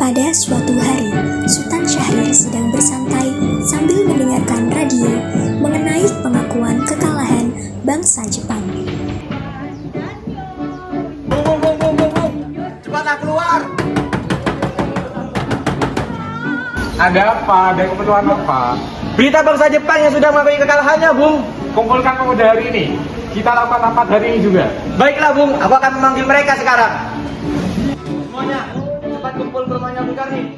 Pada suatu hari, Sultan Syahrir sedang bersantai sambil mendengarkan radio mengenai pengakuan kekalahan bangsa Jepang. Cepatlah keluar! Ada apa? Ada keperluan apa? Berita bangsa Jepang yang sudah mengakui kekalahannya, Bung. Kumpulkan pemuda hari ini. Kita lakukan rapat hari ini juga. Baiklah, Bung. Aku akan memanggil mereka sekarang. Semuanya, cepat kumpul ke rumahnya Bung Karni.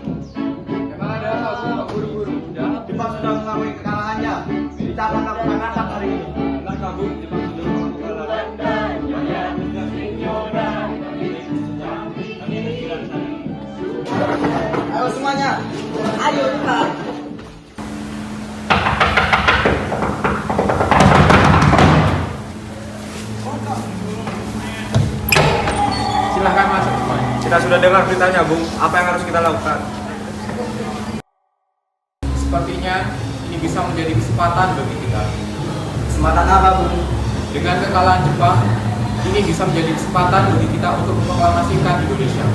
Memang ada apa? Buru-buru. Jepang sudah mengakui kekalahannya. Kita akan lakukan rapat hari ini. Benarkah, Bung? Jepang sudah melakukan kekalahan. Ayo semuanya. Ayo cepat. Silahkan masuk semuanya. Kita sudah dengar beritanya, Bung. Apa yang harus kita lakukan? Sepertinya ini bisa menjadi kesempatan bagi kita. Kesempatan apa, Bung? Dengan kekalahan Jepang, ini bisa menjadi kesempatan bagi kita untuk memproklamasikan Indonesia.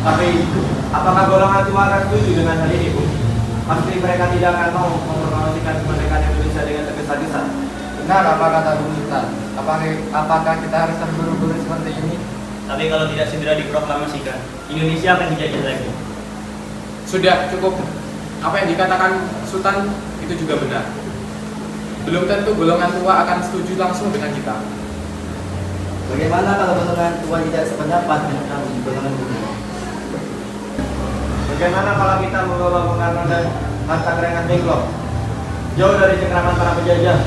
Tapi, apakah golongan tua akan setuju dengan hal ini, Bung? Pasti mereka tidak akan mau memproklamasikan kemerdekaan Indonesia dengan tergesa-gesa. Benar apa kata Bung Sultan? Apakah kita harus terburu-buru seperti ini? Tapi kalau tidak segera diproklamasikan, Indonesia akan dijajah lagi. Sudah cukup. Apa yang dikatakan Sultan itu juga benar. Belum tentu golongan tua akan setuju langsung dengan kita. Bagaimana kalau golongan tua tidak sependapat dengan golongan muda? Bagaimana kalau kita membawa Bung Karno dan Hatta Kerengan Dengklok jauh dari cengkraman para penjajah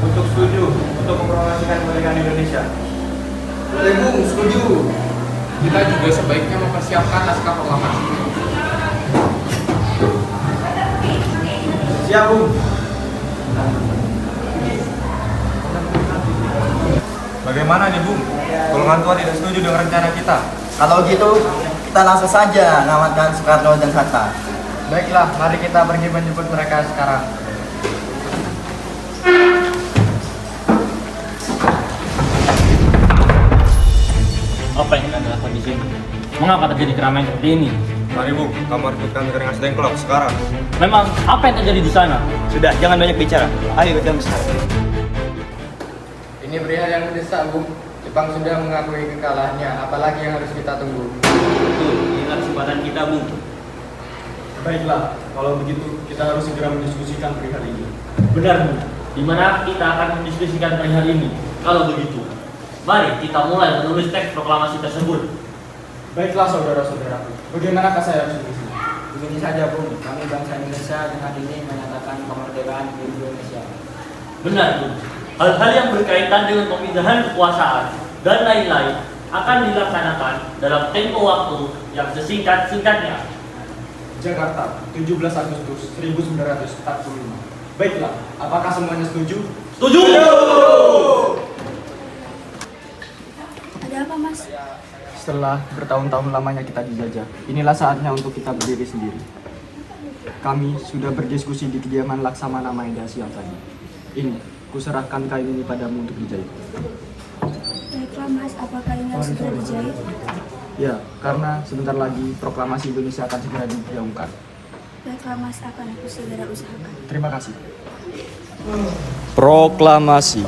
untuk setuju untuk memproklamasikan kemerdekaan Indonesia? Boleh Bung, setuju. Kita juga sebaiknya mempersiapkan naskah proklamasi. Siap, Bung. Bagaimana nih, Bung? Golongan tua tidak setuju dengan rencana kita. Kalau gitu, kita langsung saja namatkan Soekarno dan Hatta. Baiklah, mari kita pergi menjemput mereka sekarang. Apa yang Anda lakukan di sini? Mengapa terjadi keramaian seperti ini? Mari, Bung. Kamu hentikan Kerengan Dengklok sekarang. Memang apa yang terjadi di sana? Sudah, jangan banyak bicara. Ayo ikut kami sekarang. Ini perihal yang mendesak, Bung. Jepang sudah mengakui kekalahannya. Apalagi yang harus kita tunggu? Betul, inilah kesempatan kita, Bung. Baiklah, kalau begitu kita harus segera mendiskusikan perihal ini. Benar, Bung. Di mana kita akan mendiskusikan perihal ini? Kalau begitu, mari kita mulai menulis teks proklamasi tersebut. Baiklah saudara-saudaraku, bagaimanakah saya harus di sini? Begini saja, Bung. Kami bangsa Indonesia dengan ini menyatakan kemerdekaan Indonesia. Benar, Bung. Hal-hal yang berkaitan dengan pemindahan kekuasaan dan lain-lain akan dilaksanakan dalam tempo waktu yang sesingkat-singkatnya. Jakarta, 17 Agustus 1945. Baiklah, apakah semuanya setuju? Setuju! Ada apa, Mas? Setelah bertahun-tahun lamanya kita dijajah, inilah saatnya untuk kita berdiri sendiri. Kami sudah berdiskusi di kediaman Laksamana Maeda siang tadi. Ini, kuserahkan kain ini padamu untuk dijahit. Baiklah, Mas. Apakah ini harus segera dijahit? Ya, karena sebentar lagi proklamasi Indonesia akan segera digaungkan. Baiklah, Mas. Akan aku segera usahakan. Terima kasih. Proklamasi.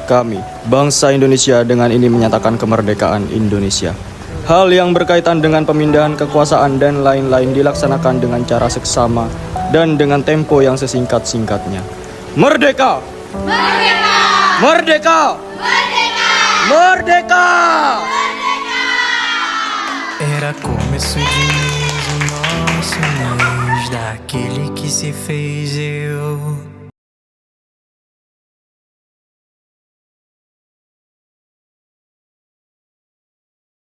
Kami, bangsa Indonesia dengan ini menyatakan kemerdekaan Indonesia. Hal yang berkaitan dengan pemindahan kekuasaan dan lain-lain dilaksanakan dengan cara seksama dan dengan tempo yang sesingkat-singkatnya. Merdeka! Merdeka! Merdeka! Merdeka! Merdeka! Era começo de mês, o nosso mês, daquele que se fez eu